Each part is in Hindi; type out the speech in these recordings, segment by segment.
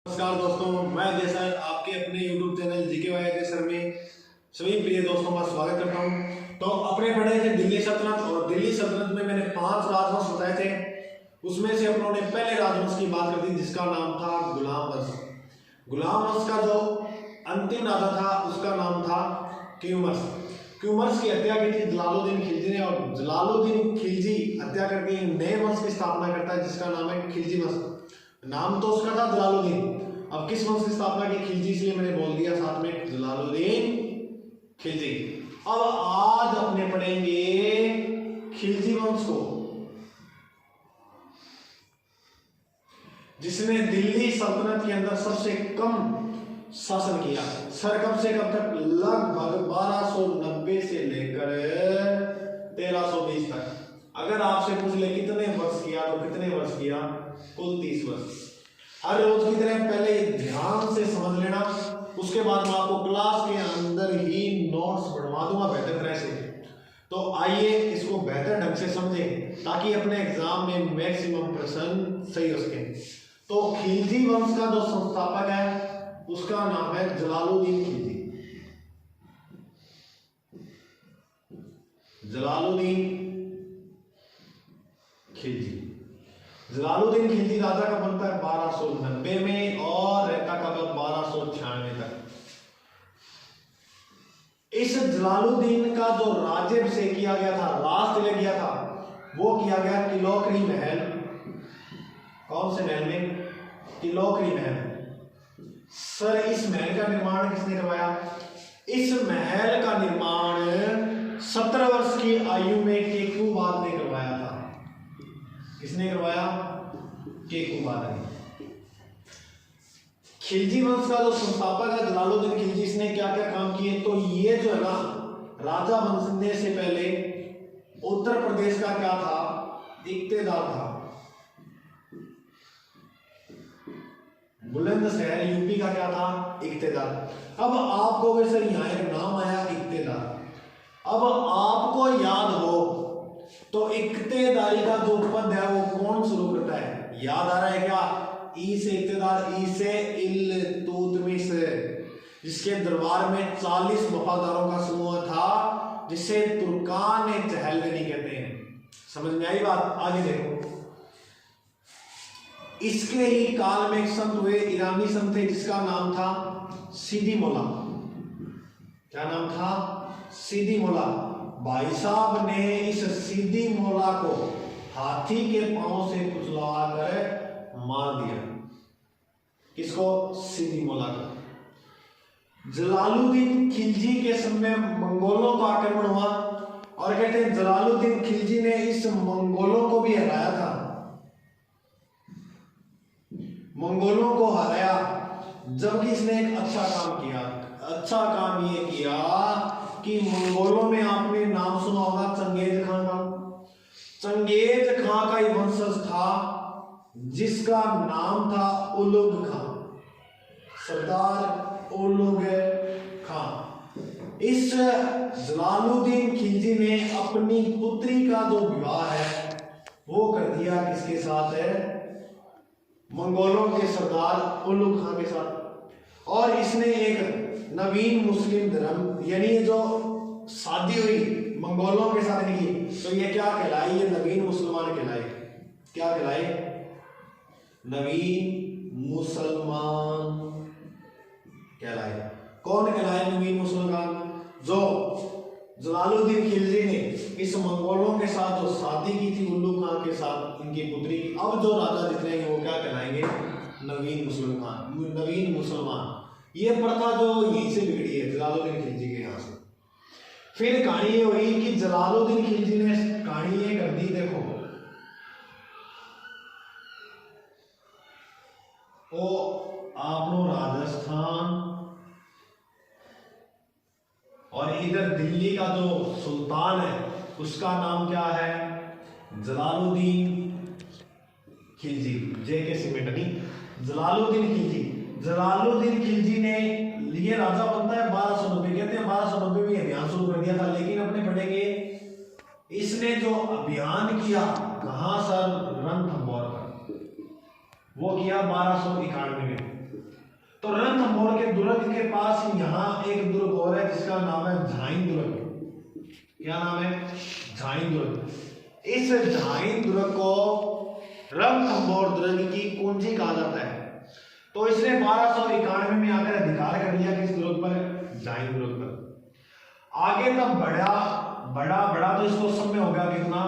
नमस्कार दोस्तों, मैं अजय सर आपके अपने YouTube channel GK Y Ajay sir में सभी प्रिय दोस्तों का स्वागत करता हूं। तो अपने पढ़े थे दिल्ली सल्तनत, और दिल्ली सल्तनत में मैंने 5 राजवंश बताए थे। उसमें से अपनों ने पहले राजवंश की बात कर दी जिसका नाम था गुलाम वंश। गुलाम वंश का जो अंतिम राजा था उसका नाम था क्यूमर्स। क्यूमर्स की हत्या की थी जलालुद्दीन खिलजी ने, और जलालुद्दीन खिलजी हत्या करके नए वंश की स्थापना करता है जिसका नाम है खिलजी वंश। नाम तो उसका था जलालुद्दीन, अब किस वंश की स्थापना की? खिलजी, इसलिए मैंने बोल दिया साथ में जलालुद्दीन खिलजी। अब आज अपने पढ़ेंगे खिलजी वंश को, जिसने दिल्ली सल्तनत के अंदर सबसे कम शासन किया। सर कब से कब तक? लगभग 1290 से लेकर 1320 तक। अगर आपसे पूछ ले कितने वर्ष किया तो कितने वर्ष किया? कुल 30 वर्ष। हर रोज की तरह पहले ध्यान से समझ लेना, उसके बाद मैं आपको क्लास के अंदर ही नोट्स बढ़वा दूंगा बेहतर तरह से। तो आइए इसको बेहतर ढंग से समझें ताकि अपने एग्जाम में मैक्सिमम प्रश्न सही हो सके। तो खिलजी वंश का जो संस्थापक है उसका नाम है जलालुद्दीन खिलजी। जलालुद्दीन खिलजी। जलालुद्दीन खिलजी राजा का बनता है 1290 में और रहता कब? 1296 तक। इस जलालुद्दीन का जो राज्याभिषेक किया गया था, लास्ट में किया था, वो किया गया किलोकरी महल। कौन से महल में? किलोकरी महल। सर इस महल का निर्माण किसने करवाया? इस महल का निर्माण 17 वर्ष की आयु में केकूबाद ने करवाया था। किसने करवाया? केकूबाद ने। खिलजी वंश का जो संस्थापक है जलालुद्दीन खिलजी, इसने क्या क्या काम किए? तो ये जो है ना, राजा बनने से पहले उत्तर प्रदेश का क्या था? इक्तेदार था। बुलंदशहर यूपी का क्या था? इक्तेदार। अब आपको वैसे यहाँ एक नाम आया इक्तेदार। अब आपको याद हो तो इक्तेदारी का जो पद है वो कौन शुरू करता है? याद आ रहा है क्या? ई से इक्तेदार, ई से इल्तुतमिश, जिसके दरबार में 40 वफादारों का समूह था, जिसे तुर्कान चहलगनी कहते हैं। समझ में आई बात? आगे देखो। इसके ही काल में एक संत हुए, ईरानी संत थे जिसका नाम था सीदी मौला। क्या नाम था? सीदी मौला। भाई साहब ने इस सीदी मौला को हाथी के पांव से कुचला कर मार दिया। किसको? सीदी मौला को। जलालुद्दीन खिलजी के समय मंगोलों का आक्रमण हुआ, और कहते हैं जलालुद्दीन खिलजी ने इस मंगोलों को भी हराया था। मंगोलों को हराया, जबकि इसने एक अच्छा काम किया। अच्छा काम ये किया कि मंगोलों में आपने नाम सुना होगा चंगेज खान का। चंगेज खान का ही वंशज था जिसका नाम था उलुग खान, सरदार उलुग खान। इस जलालुद्दीन खिलजी ने अपनी पुत्री का जो विवाह है वो कर दिया किसके साथ है? मंगोलों के सरदार उलुग खान के साथ। और इसने एक नवीन मुस्लिम धर्म, यानी जो शादी हुई मंगोलों के साथ नहीं की, तो ये क्या कहलाई? ये नवीन मुसलमान कहलाई। क्या कहलाई? नवीन मुसलमान कहलाए। कौन कहलाए नवीन मुसलमान? जो जलालुद्दीन खिलजी ने इस मंगोलों के साथ जो शादी की थी उल्लू खान के साथ, इनकी पुत्री की, अब जो राजा जितने वो क्या कहलाएंगे? नवीन मुसलमान, नवीन मुसलमान। ये प्रथा जो यहीं से बिगड़ी है जलालुद्दीन खिलजी के यहाँ से। फिर कहानी ये हुई कि जलालुद्दीन खिलजी ने कहानी ये कर दी, देखो वो आपनो राजस्थान और इधर दिल्ली का जो सुल्तान है उसका नाम क्या है? जलालुद्दीन खिलजी। जे के सीमेंट नहीं, जलालुद्दीन खिलजी। जलालुद्दीन खिलजी ने ये राजा बनता है 1290। कहते हैं 1290 में अभियान शुरू कर दिया था, लेकिन अपने पढ़ेंगे इसने जो अभियान किया कहां? सर रणथंभौर पर। वो किया 1291 में। के पास यहाँ एक दुर्ग और है जिसका नाम है झाइन दुर्ग। क्या नाम है? झाइन दुर्ग। इस झाइन दुर्ग को रणथंभौर दुर्ग की कुंजी कहा जाता है। तो इसने 1291 में आकर अधिकार कर लिया किस दुर्ग पर? झाइन दुर्ग पर। आगे तब बड़ा तो इसको समय हो गया कितना?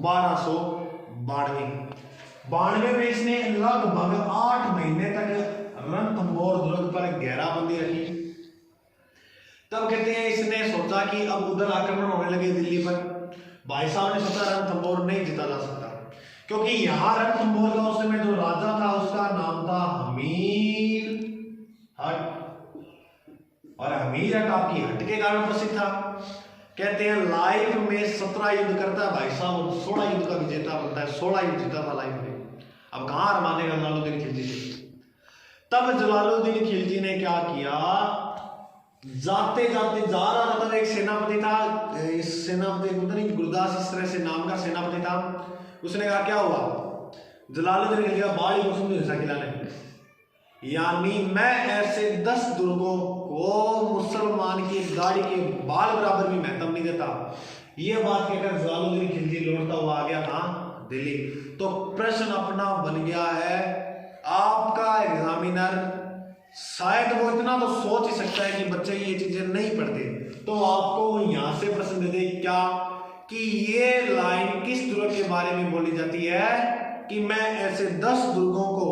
1292 में इसने लगभग 8 महीने तक रणथंभौर दुर्ग पर घेराबंदी रखी। तब कहते हैं इसने सोचा कि अब उधर आक्रमण होने लगे दिल्ली पर। भाई साहब ने सोचा रणथंभौर नहीं जीता जा सकता, क्योंकि यहां रणथंभौर का उस समय जो राजा था उसका नाम था हमीर हट, और हमीर हट आपकी हट के कारण प्रसिद्ध था। कहते हैं लाइफ में 17 युद्ध करता है भाई साहब, 16 युद्ध का विजेता बनता है। 16 युद्ध जीता था लाइफ में। अब कहां हार मानेगा जलालुद्दीन खिलजी से। तब जलालुद्दीन खिलजी ने क्या किया? जाते जाते जा रहा था, एक सेनापति था, इस सेनापति पता नहीं गुरदास इस तरह से नाम का सेनापति था। उसने कहा क्या हुआ? जलालुद्दीन खिलजी का बाड़ी को सुन हिस्सा खिलाने, यानी मैं ऐसे 10 दुर्गों को मुसलमान की दाढ़ी के बाल बराबर भी महत्व नहीं देता। ये बात कहकर जलालुद्दीन खिलजी लौटता हुआ आ गया था दिल्ली। तो प्रश्न अपना बन गया है, आपका एग्जामिनर शायद वो इतना तो सोच ही सकता है कि बच्चे ये चीजें नहीं पढ़ते, तो आपको यहां से प्रश्न दे दे क्या कि ये लाइन किस दुर्ग के बारे में बोली जाती है कि मैं ऐसे 10 दुर्गों को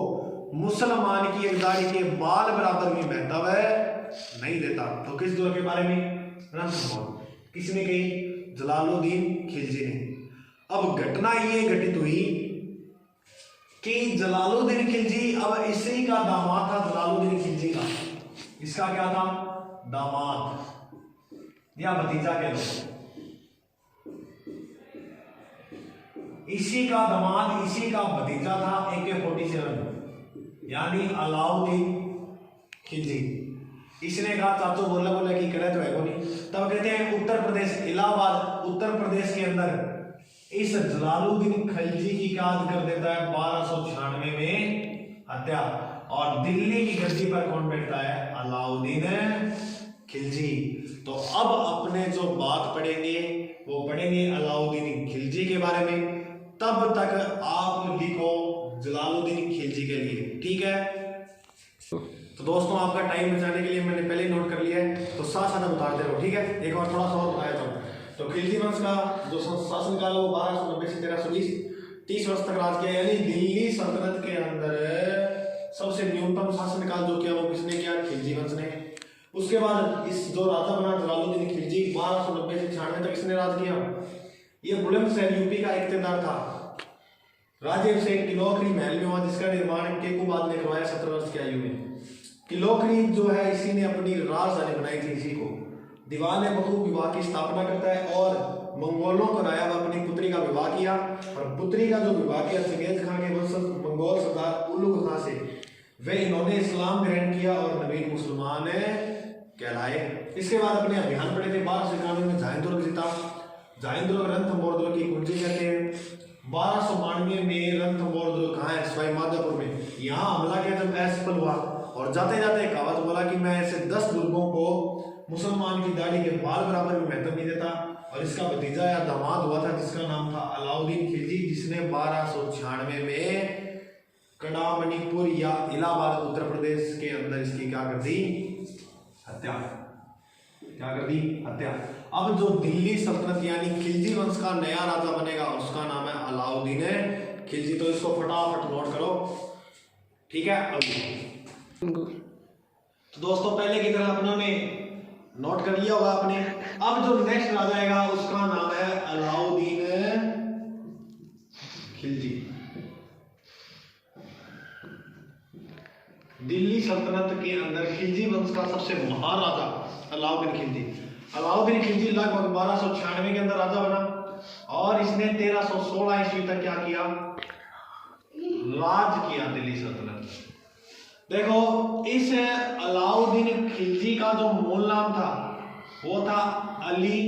मुसलमान की एक दाढ़ी के बाल बराबर भी महत्व नहीं देता। तो किस दुर्ग के बारे में? रणथंभौर। किसने कही? जलालुद्दीन खिलजी ने। अब घटना ये घटित हुई कि जलालुद्दीन खिलजी, अब इसी का दामाद था जलालुद्दीन खिलजी का। इसका क्या था? दामाद या भतीजा कह लो। इसी का दामाद, इसी का भतीजा था AK-47, यानी अलाउद्दीन खिलजी। इसने कहा चाचो बोला कि करे तो है को नहीं। तब कहते हैं उत्तर प्रदेश, इलाहाबाद उत्तर प्रदेश के अंदर इस जलालुद्दीन खिलजी की क्या कर देता है? 1296 में हत्या। और दिल्ली की गद्दी पर कौन बैठता है? अलाउद्दीन खिलजी। तो अब अपने जो बात पढ़ेंगे वो पढ़ेंगे अलाउद्दीन खिलजी के बारे में। तब तक आप लिखो जलालुद्दीन खिलजी के लिए, ठीक है? तो दोस्तों आपका टाइम बचाने के लिए मैंने पहले ही नोट कर लिया है, तो साथ साथ बताते रहो, ठीक है? एक बार थोड़ा सा और बताया जाऊँ तो खिलजी वंश का जो शासनकाल है वो 1290 से 1320 30 वर्ष तक राज किया। यानी दिल्ली सल्तनत के अंदर सबसे न्यूनतम शासनकाल जो किया वो किसने किया? खिलजी वंश ने। उसके बाद इस जो राजा बना जलालुद्दीन खिलजी, 1290 से 96 तक इसने राज किया। ये बुलंदशहर यूपी का इख्तियार था। राजे से किलोखरी महल में हुआ जिसका निर्माण केकूबाद ने करवाया 17 वर्ष की आयु में। किलोखरी जो है इसी ने अपनी राजधानी बनाई थी। इसी को दीवान बखूब विवाह की स्थापना करता है और मंगोलों को नायब अपनी पुत्री का विवाह किया। और पुत्री का जो विवाह किया चंगेज खान के वंशज मंगोल सरदार उलुग खां से, वे इन्होंने इस्लाम ग्रहण किया और नवीन मुसलमान कहलाए। इसके बाद अपने अभियान पड़े थे। 1291 में झाइन दुर्ग जीता। झाइन दुर्ग रणथंभौर दुर्ग की कुंजी कहते हैं। 1292 में रणथंभौर दुर्ग कहाँ है? सवाई माधोपुर में। यहाँ हमला किया जब असफल हुआ और जाते जाते कहावत बोला कि मैं ऐसे 10 दुर्गों को मुसलमान की दाढ़ी के बाल बराबर भी महत्व नहीं देता। और इसका भतीजा या दामाद हुआ था जिसका नाम था अलाउद्दीन खिलजी, जिसने 1296 में कड़ा मणिपुर या इलाहाबाद उत्तर प्रदेश के अंदर इसकी क्या कर दी? हत्या। क्या कर दी? हत्या। अब जो दिल्ली सल्तनत यानी खिलजी वंश का नया राजा बनेगा उसका नाम है अलाउद्दीन खिलजी। तो इसको फटाफट नोट करो, ठीक है? तो दोस्तों पहले की तरह अपने नोट कर लिया होगा आपने। अब जो नेक्स्ट राजा आएगा उसका नाम है अलाउद्दीन खिलजी। दिल्ली सल्तनत के अंदर खिलजी वंश का सबसे महान राजा अलाउद्दीन खिलजी। अलाउद्दीन खिलजी लगभग 1296 के अंदर राजा बना और इसने 1316 ईस्वी तक क्या किया? राज किया दिल्ली सल्तनत। देखो इस अलाउद्दीन खिलजी का जो मूल नाम था वो था अली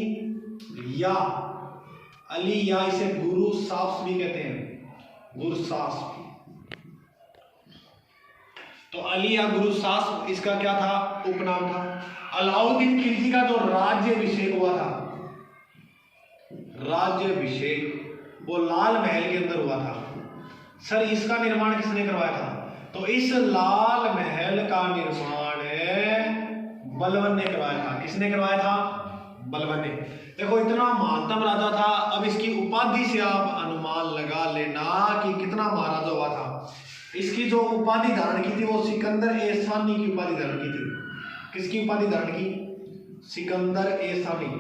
या इसे गुरु साफ्स भी कहते हैं। गुरु साफ्स। तो अली या गुरु सास इसका क्या था, उपनाम था। अलाउद्दीन खिलजी का जो राज्याभिषेक हुआ था, राज्याभिषेक वो लाल महल के अंदर हुआ था। सर इसका निर्माण किसने करवाया था? तो इस लाल महल का निर्माण बलबन ने करवाया था। किसने करवाया था? बलबन ने। देखो इतना महानतम राजा था। अब इसकी उपाधि से आप अनुमान लगा लेना कि कितना महाराजा हुआ था। इसकी जो उपाधि धारण की थी वो सिकंदर ए सानी की उपाधि धारण की थी। किसकी उपाधि धारण की? सिकंदर ए सानी।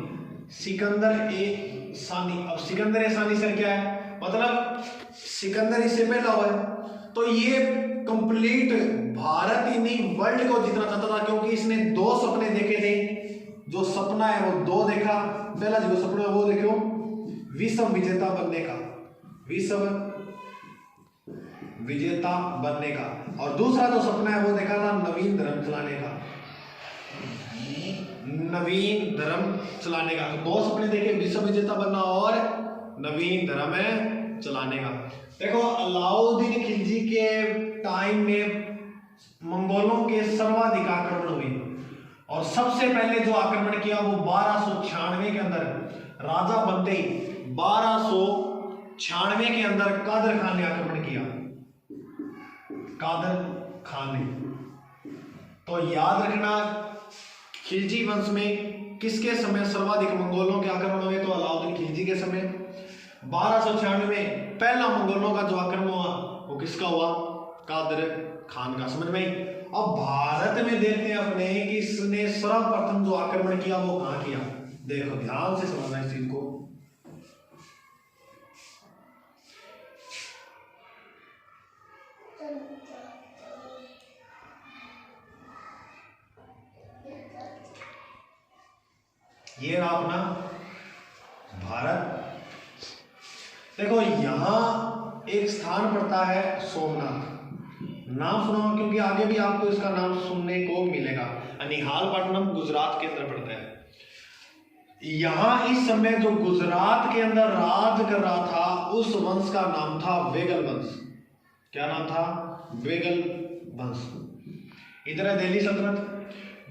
सिकंदर ए सानी। अब सिकंदर ए सानी सर क्या है? मतलब सिकंदर इससे पहला हुआ है। तो ये कंप्लीट भारत ही नहीं वर्ल्ड को जीतना चाहता था, क्योंकि इसने दो सपने देखे थे। जो सपना है वो दो देखा। पहला जो सपना है वो देखो, विश्व विजेता बनने का, विश्व विजेता बनने का। और दूसरा जो सपना है वो देखा था नवीन धर्म चलाने का, नवीन धर्म चलाने का। तो दो सपने देखे, विश्व विजेता बनना और नवीन धर्म चलाने का। देखो अलाउद्दीन खिलजी के टाइम में मंगोलों के सर्वाधिक आक्रमण हुए और सबसे पहले जो आक्रमण किया वो 1296 के अंदर राजा बनते ही 1296 के अंदर कादर खान ने आक्रमण किया। कादर खान ने। तो याद रखना खिलजी वंश में किसके समय सर्वाधिक मंगोलों के आक्रमण हुए? तो अलाउद्दीन खिलजी के समय। 1296 में पहला मंगोलों का जो आक्रमण हुआ वो किसका हुआ? कादर खान का। समझ में? अब भारत में देखते हैं अपने कि इसने सर्वप्रथम जो आक्रमण किया वो कहां किया। देखो ध्यान से समझना इस चीज को। ये रहा अपना भारत। देखो यहां एक स्थान पड़ता है सोमनाथ। नाम सुना क्योंकि आगे भी आपको इसका नाम सुनने को मिलेगा। अनिहालपट्टनम गुजरात के अंदर पड़ता है। यहां इस समय जो गुजरात के अंदर राज कर रहा था उस वंश का नाम था वेगल वंश। क्या नाम था? वेगल वंश। इधर है दिल्ली सल्तनत।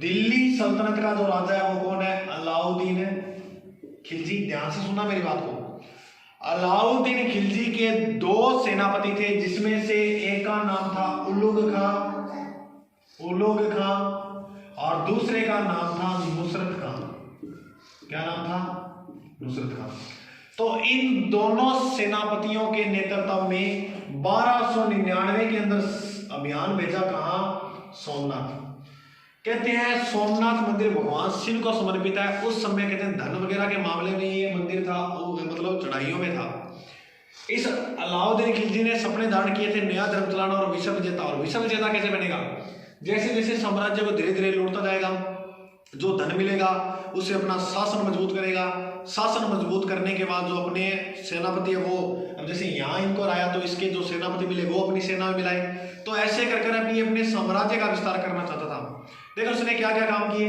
दिल्ली सल्तनत का जो राजा है वो कौन है? अलाउद्दीन खिलजी। ध्यान से सुनना मेरी बात को। अलाउद्दीन खिलजी के दो सेनापति थे, जिसमें से एक का नाम था उलुग खां, उलुग खां, और दूसरे का नाम था नुसरत खां। क्या नाम था? नुसरत खां। तो इन दोनों सेनापतियों के नेतृत्व में 1299 के अंदर अभियान भेजा। कहां? सोमनाथ। कहते हैं सोमनाथ मंदिर भगवान शिव को समर्पित है। उस समय कहते हैं धन वगैरह के मामले में ये मंदिर था, मतलब चढ़ाइयों में था। इस अलाउद्दीन खिलजी ने सपने धारण किए थे नया धर्म चलाना और विश्व विजेता। और विश्व विजेता कैसे बनेगा? जैसे जैसे साम्राज्य को धीरे धीरे लूटता जाएगा, जो धन मिलेगा उससे अपना शासन मजबूत करेगा। शासन मजबूत करने के बाद जो अपने सेनापति है वो, अब जैसे यहाँ इनको आया तो इसके जो सेनापति मिले वो अपनी सेना में मिलाए। तो ऐसे कर कर अभी अपने साम्राज्य का विस्तार करना चाहता था। देखो उसने क्या क्या काम किए।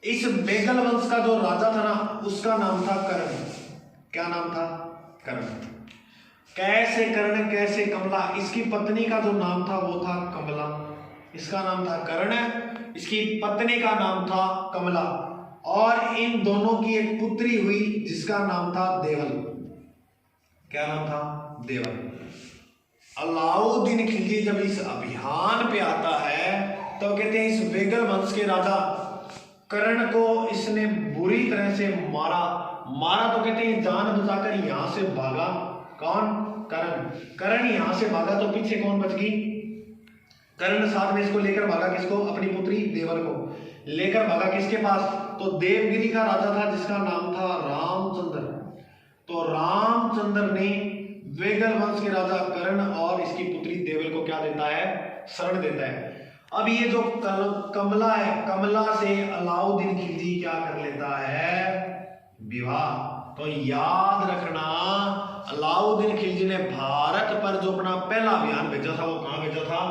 इस वेगल वंश का जो राजा था ना उसका नाम था कर्ण। क्या नाम था? कर्ण। कैसे कर्ण कैसे कमला। इसकी पत्नी का जो नाम था वो था कमला। इसका नाम था कर्ण, इसकी पत्नी का नाम था कमला, और इन दोनों की एक पुत्री हुई जिसका नाम था देवल। क्या नाम था? देवल। अलाउद्दीन खिलजी जब इस अभियान पे आता है तो कहते हैं इस वेगल वंश के राजा कर्ण को इसने बुरी तरह से मारा। तो कहते हैं जान बचाकर यहां से भागा। कौन? कर्ण। कर्ण यहां से भागा तो पीछे कौन बच गई? कर्ण साथ में इसको लेकर भागा। किसको? अपनी पुत्री देवल को लेकर भागा। किसके पास? तो देवगिरी का राजा था जिसका नाम था रामचंद्र। तो रामचंद्र ने वेगल वंश के राजा कर्ण और इसकी पुत्री देवल को क्या देता है? शरण देता है। अब ये जो कमला है, कमला से अलाउद्दीन खिलजी क्या कर लेता है? विवाह। तो याद रखना अलाउद्दीन खिलजी ने भारत पर जो अपना पहला अभियान भेजा था वो कहां भेजा था?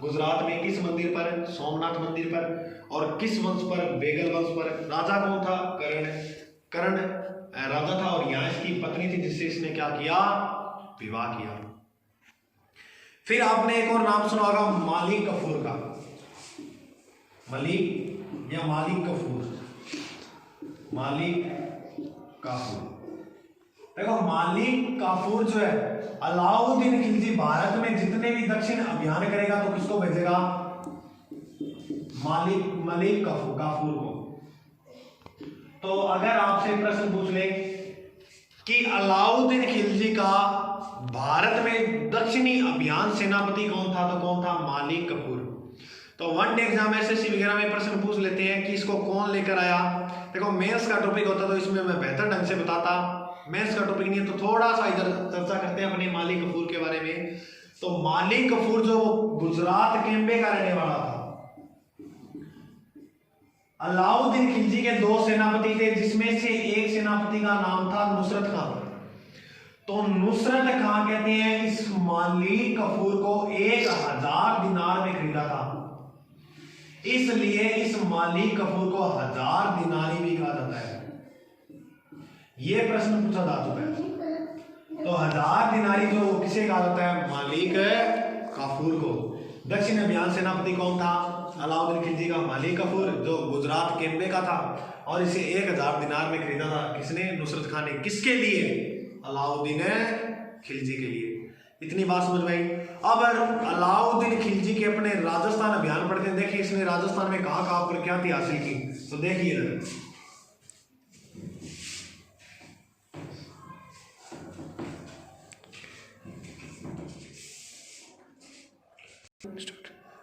गुजरात में। किस मंदिर पर? सोमनाथ मंदिर पर। और किस वंश पर? वेगल वंश पर। राजा कौन था? कर्ण। कर्ण राजा था और यहां इसकी पत्नी थी जिससे इसने क्या किया? विवाह किया। फिर आपने एक और नाम सुना होगा मालिक कफूर का, मलिक या मालिक कफूर, मालिक काफूर। देखो मालिक काफूर जो है, अलाउद्दीन खिलजी भारत में जितने भी दक्षिण अभियान करेगा तो किसको भेजेगा? मलिक काफूर को। तो अगर आपसे प्रश्न पूछ ले कि अलाउद्दीन खिलजी का भारत में दक्षिणी अभियान सेनापति कौन था, तो कौन था? मालिक कफूर। तो वन डे एग्जाम एसएससी वगैरह में प्रश्न पूछ लेते हैं कि इसको कौन लेकर आया। देखो मेंस का टॉपिक होता तो इसमें मैं बेहतर ढंग से बताता, मेंस का टॉपिक नहीं है तो थोड़ा सा इधर चर्चा करते हैं अपने मालिक कफूर के बारे में। तो मालिक कफूर जो गुजरात केम्बे का रहने वाला था। अलाउद्दीन खिलजी के दो सेनापति थे, जिसमें से एक सेनापति का नाम था नुसरत खान। तो नुसरत खान कहते हैं इस मालिक कफूर को 1000 दिनार में खरीदा था, इसलिए इस मालिक कफूर को 1000 दिनारी भी कहा जाता है। यह प्रश्न पूछा जा चुका है। तो 1000 दिनारी जो किसे कहा जाता है? मालिक कफूर को। दक्षिण अभियान सेनापति कौन था? अलाउद्दीन खिलजी का मालिक कफूर, जो गुजरात केम्बे का था, और इसे 1000 दिनार में खरीदा था। किसने? नुसरत खान ने। किसके लिए? अलाउद्दीन खिलजी के लिए। इतनी बात समझ में आई। अब अलाउद्दीन खिलजी के अपने राजस्थान अभियान पढ़ते हैं। देखिए इसने राजस्थान में कहां कहां पर क्या थी हासिल की, तो देखिए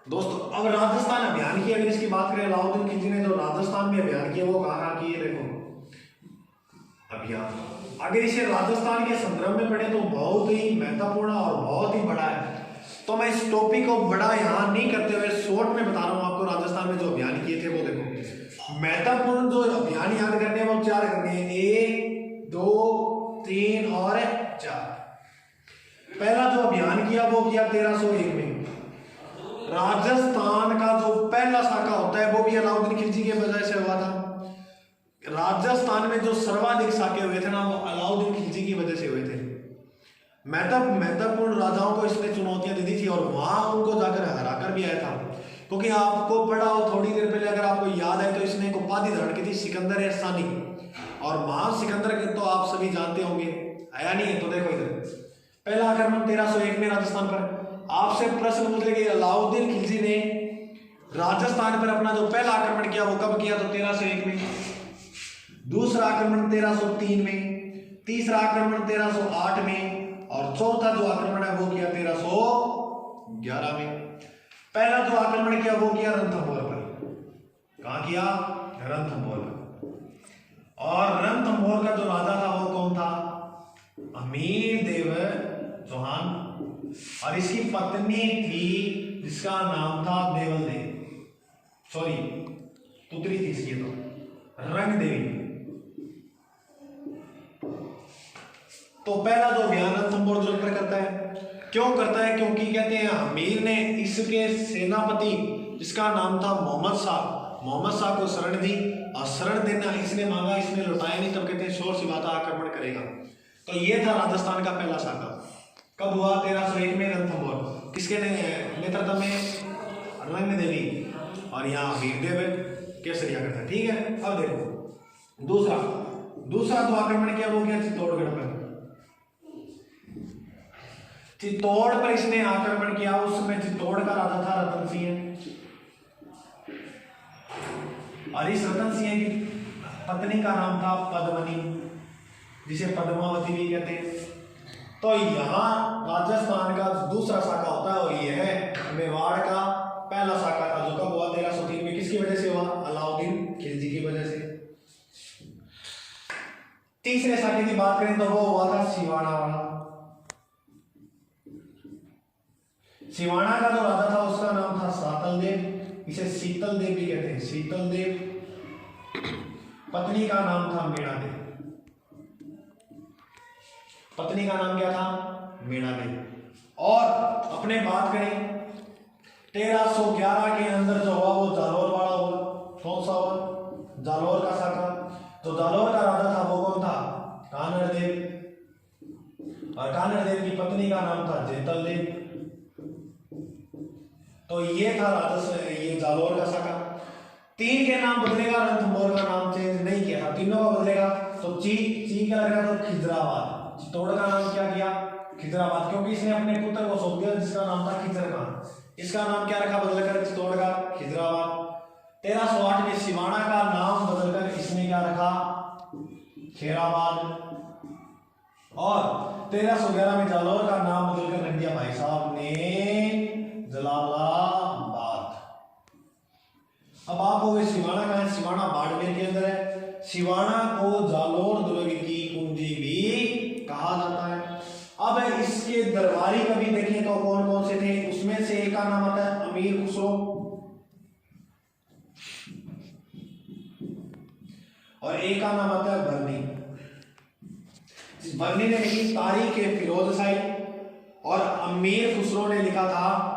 दोस्तों। अब राजस्थान अभियान की अगर इसकी बात करें, अलाउद्दीन खिलजी ने जो राजस्थान में अभियान किया वो कहां किए? देखो अभियान, अगर इसे राजस्थान के संदर्भ में पढ़े तो बहुत ही महत्वपूर्ण और बहुत ही बड़ा है। तो मैं इस टॉपिक को बड़ा यहां नहीं करते हुए शॉर्ट में बता रहा हूं आपको। राजस्थान में जो अभियान किए थे वो देखो, महत्वपूर्ण जो अभियान याद करने हैं वो 4 करने हैं, 1 2 3 और 4। पहला जो अभियान किया वो किया 1301 में। राजस्थान का जो पहला शाखा होता है वो भी अलाउद्दीन खिलजी की वजह से हुआ था। राजस्थान में जो सर्वाधिक शाखे हुए थे ना, वो अलाउद्दीन खिलजी की वजह से हुए थे। महत्वपूर्ण राजाओं को इसने चुनौतियां दे दी थी और वहां उनको जाकर हराकर भी आया था। क्योंकि आपको पढ़ा हो थोड़ी देर पहले, अगर आपको याद है तो इसने एक उपाधि धारण की थी, सिकंदर सानी। और महान सिकंदर के तो आप सभी जानते होंगे, आया नहीं है? तो देखो इधर पहला आक्रमण 1301 में राजस्थान पर। आपसे प्रश्न पूछ ले कि अलाउद्दीन खिलजी ने राजस्थान पर अपना जो पहला आक्रमण किया वो कब किया? तो 1301 में। दूसरा आक्रमण 1303 में, तीसरा आक्रमण 1308 में, और चौथा जो आक्रमण है वो किया 1311 में। पहला जो आक्रमण किया वो किया रणथंभौर पर। कहां किया? रणथंभौर पर। और रणथंभौर का जो राजा था वो कौन था? अमीर देव चौहान। और इसकी पत्नी थी जिसका नाम था देवल देव, सॉरी पुत्री थी इसकी तो रंग देवी। तो पहला जो अभियान रणथंभौर दुर्ग पर करता है, क्यों करता है? क्योंकि कहते हैं अमीर ने इसके सेनापति जिसका नाम था मोहम्मद शाह को शरण दी, और शरण देना इसने मांगा, इसने लौटाया नहीं, तब कहते हैं शोर सिवाता आक्रमण करेगा। तो ये था राजस्थान का पहला शाखा। कब हुआ? 1301 में रणथंभौर। किसके नेतृत्व में? रंग देवी, और यहाँ वीरदेव केसरिया करता है। ठीक है। अब देखो दूसरा जो आक्रमण किया वो किया चित्तौड़गढ़ पर। चित्तौड़ पर इसने आक्रमण किया। उस समय चित्तौड़ का राजा था रतन सिंह, और इस रतन सिंह की पत्नी का नाम था पद्मनी, जिसे पद्मावती भी कहते हैं। तो यहाँ राजस्थान का दूसरा शाखा होता है और ये है मेवाड़ का पहला शाखा था, जो कब हुआ? 1303 में। किसकी वजह से हुआ? अलाउद्दीन खिलजी की वजह से। तीसरे शाखे की बात करें तो वो हुआ था सिवाना वाला। सिवाना का जो राजा था उसका नाम था सातल देव, इसे शीतल देव भी कहते हैं, शीतल देव। पत्नी का नाम था मीणा देव। पत्नी का नाम क्या था? मीणा देव। और अपने बात करें 1311 के अंदर जो हुआ वो जालोर वाला हुआ। कौन सा हुआ? जालोर का शाखा। तो जालोर का राजा था वो कौन था? कानड़ देव। और कानड़ देव की पत्नी का नाम था जेतल देव। तो ये था राजस्थान, ये जालोर का शाखा। 3 के नाम बदलेगा, रणथंभौर का नाम चेंज नहीं किया था, तीनों का बदलेगा। तो ची क्या लगा, तो खिजराबाद। चित्तौड़ का नाम क्या किया, खिजराबाद, क्योंकि इसने अपने पुत्र को सौंप दिया जिसका नाम था खिजर खान। इसका नाम क्या रखा बदलकर, चित्तौड़ का खिजराबाद। 1308 में सिवाना का नाम बदलकर इसने क्या रखा, खेराबाद। और 1311 में जालौर का नाम बदलकर रख दिया भाई साहब ने जलालाबाद। अब आप हो गए सिवाना का है, सिवाना बाड़मेर के अंदर है। सिवाना को जालौर दुर्ग की कुंजी भी कहा जाता है। अब इसके दरबारी कवि देखें तो कौन कौन से थे, उसमें से एक का नाम आता है अमीर खुसरो, और एक का नाम आता है बर्नी। बर्नी ने लिखी तारीख फिरोज शाही, और अमीर खुसरो ने लिखा था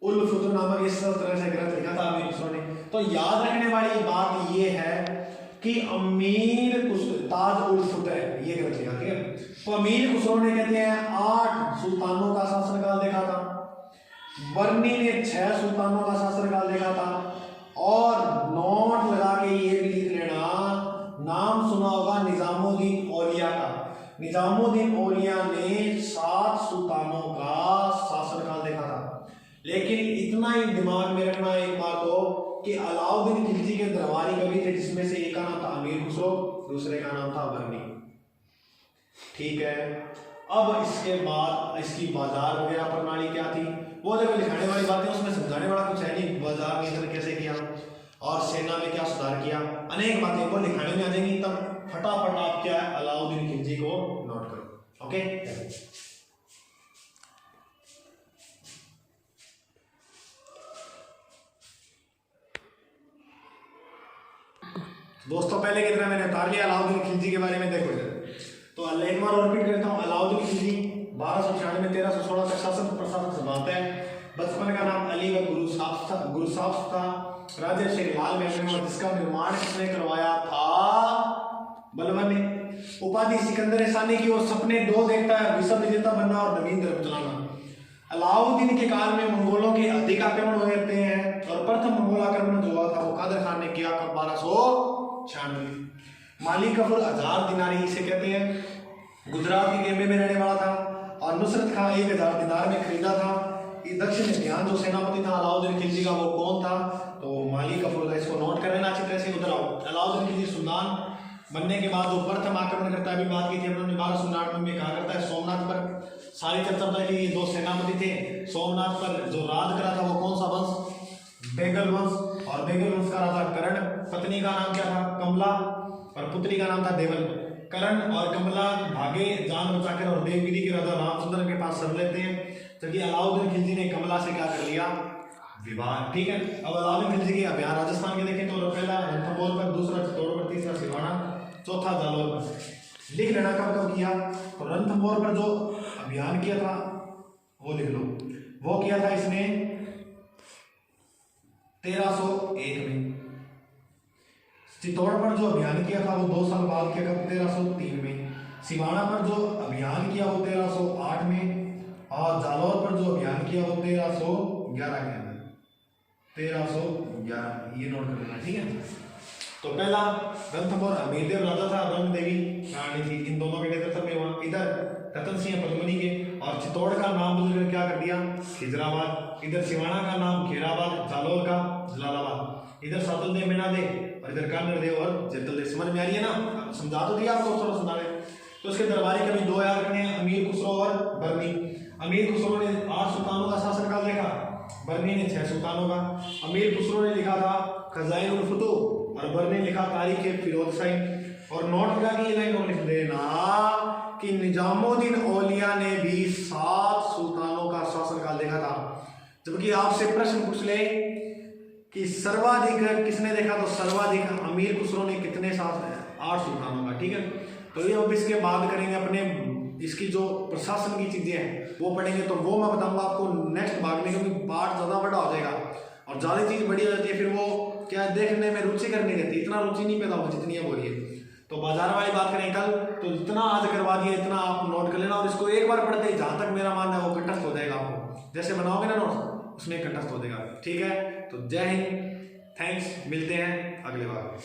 उल फुतूर नामक इस तरह से ग्रंथ लिखा था अमीर खुसरो ने। तो याद रखने वाली बात यह है कि अमीर ताज उल फुतूर ये ग्रंथ लिखा, ठीक है। तो अमीर खुसरो ने कहते हैं 8 सुल्तानों का शासनकाल देखा था, बर्नी ने 6 सुल्तानों का शासनकाल देखा था। और नोट लगा के ये भी लिख लेना, नाम सुना होगा निजामुद्दीन औलिया का। निजामुद्दीन औलिया ने 7 सुल्तानों का शासनकाल देखा था। लेकिन इतना ही दिमाग में रखना एक बात हो कि अलाउद्दीन खिलजी के दरबारी कवि थे, जिसमें से एक का नाम था अमीर खुसरो, दूसरे का नाम था बर्नी, ठीक है। अब इसके बाद इसकी बाजार वगैरह प्रणाली क्या थी, वो देखो लिखाने वाली बातें, उसमें समझाने वाला कुछ है नहीं। बाजार नियंत्रण कैसे किया और सेना में क्या सुधार किया, अनेक बातें को लिखाने में आ जाएंगी। तब फटाफट आप क्या है अलाउद्दीन खिलजी को नोट करो, ओके। दोस्तों पहले की तरह मैंने उतार लिया अलाउद्दीन खिलजी के बारे में। देखो इधर तो एक बार और रिपीट करता हूँ। अलाउद्दीन खिलजी 1296 में 1316 तक शासन प्रशासन संभालता है। बचपन का नाम अली व गुरुसाफ था। राजा शेख लाल महल, जिसका निर्माण किसने करवाया था, बलबन ने। उपाधि सिकंदर सानी की, और सपने 2 देखता है, विश्व विजेता बनना और नवीन धर्म चलाना। अलाउद्दीन के काल में मंगोलों के अधिक आक्रमण हुए हैं, और प्रथम मंगोल आक्रमण जो हुआ था वो कादर खान ने किया 1296। माली कफर 1000 दिनारी इसे कहते हैं, गुजरात के गेमे में रहने वाला था, और नुसरत खां 1000 दिनार में खरीदा था। दक्षिण ध्यान जो सेनापति था अलाउद्दीन खिलजी का, वो कौन था, तो माली कफर का। इसको नोट कर लेना अच्छी तरह से। उधर आओ, अलाउद्दीन खिलजी सुल्तान बनने के बाद जो प्रथम आक्रमण करता है, अभी बात की थी हमने 1299 में, कहा करता है सोमनाथ पर। सारी चर्चा बताई थी, ये 2 सेनापति थे। सोमनाथ पर जो राज करा था वो कौन सा वंश, बेगल वंश, और बेगल वंश का राजा करण। पत्नी का नाम क्या था, कमला, और पुत्री का नाम था देवल। करण और कमला भागे जान बचाकर, और देवगिरी के राजा रामचंद्र के पास सब लेते हैं, क्योंकि अलाउद्दीन खिलजी ने कमला से क्या कर लिया, विवाह, ठीक है। अब अलाउद्दीन खिलजी के अभियान राजस्थान के देखें तो पहला रणथंभौर पर, दूसरा चित्तौड़ पर, तीसरा सिवाना, चौथा जालौर पर। लिख लेना कब कब किया, तो रणथंभौर पर जो अभियान किया था वो लिख लो। वो किया था इसने 1301 में। चित्तौड़ पर जो अभियान किया था वो 2 साल बाद किया था, 1303 में। सिवाना पर जो अभियान किया वो 1308 में, और जालौर पर जो अभियान किया वो 1311 के अंदर, 1311, ये नोट कर लेना, ठीक है। तो पहला रणथंभौर अमीरदेव राजा था, रंग देवी रानी थी, इन दोनों के नेतृत्व में वहाँ। इधर रतन सिंह पद्मनी के, और चित्तौड़ का नाम बदलकर क्या कर दिया, खिजराबाद। इधर सिवाना का नाम खेराबाद, जालौर का जलालाबाद। इधर सातल देव मीना दे, और इधर कान्नड़ देव और जैतल देव। समझ में आ रही है ना, समझा तो दिया आपको, थोड़ा सुना रहे। तो इसके दरबारी कभी 2 याद रखने हैं, अमीर खुसरो और बर्नी। अमीर खुसरो ने 8 सुल्तानों का शासनकाल देखा, बर्नी ने 6 सुल्तानों का। अमीर खुसरो ने लिखा था खजाइन उल फुतूह, और बर्नी लिखा तारीख फिरोज शाही। और नोट लगा के ये लाइन लिख देना कि निजामुद्दीन औलिया ने भी 7 सुल्तानों का शासनकाल देखा था। जबकि आपसे प्रश्न पूछ ले कि सर्वाधिक किसने देखा, तो सर्वाधिक अमीर खुसरो ने कितने शासन, 8 सुल्तानों का, ठीक है। तो ये अब इसके बाद करेंगे अपने इसकी जो प्रशासन की चीजें हैं वो पढ़ेंगे, तो वो मैं बताऊंगा आपको नेक्स्ट भाग में, क्योंकि पार्ट ज्यादा बड़ा हो जाएगा और ज्यादा चीज बड़ी हो जाती है, फिर वो क्या देखने में रुचि करनी रहती है, इतना रुचि नहीं पैदा हो जितनी अब हो रही है। तो बाजार वाली बात करें कल, तो जितना आज करवा दिया इतना आप नोट कर लेना, और इसको एक बार पढ़ते ही जहां तक मेरा मानना है वो कंठस्थ हो जाएगा आपको। जैसे बनाओगे ना नोट्स उसमें कंठस्थ हो जाएगा। ठीक है, तो जय हिंद, थैंक्स, मिलते हैं अगले बार।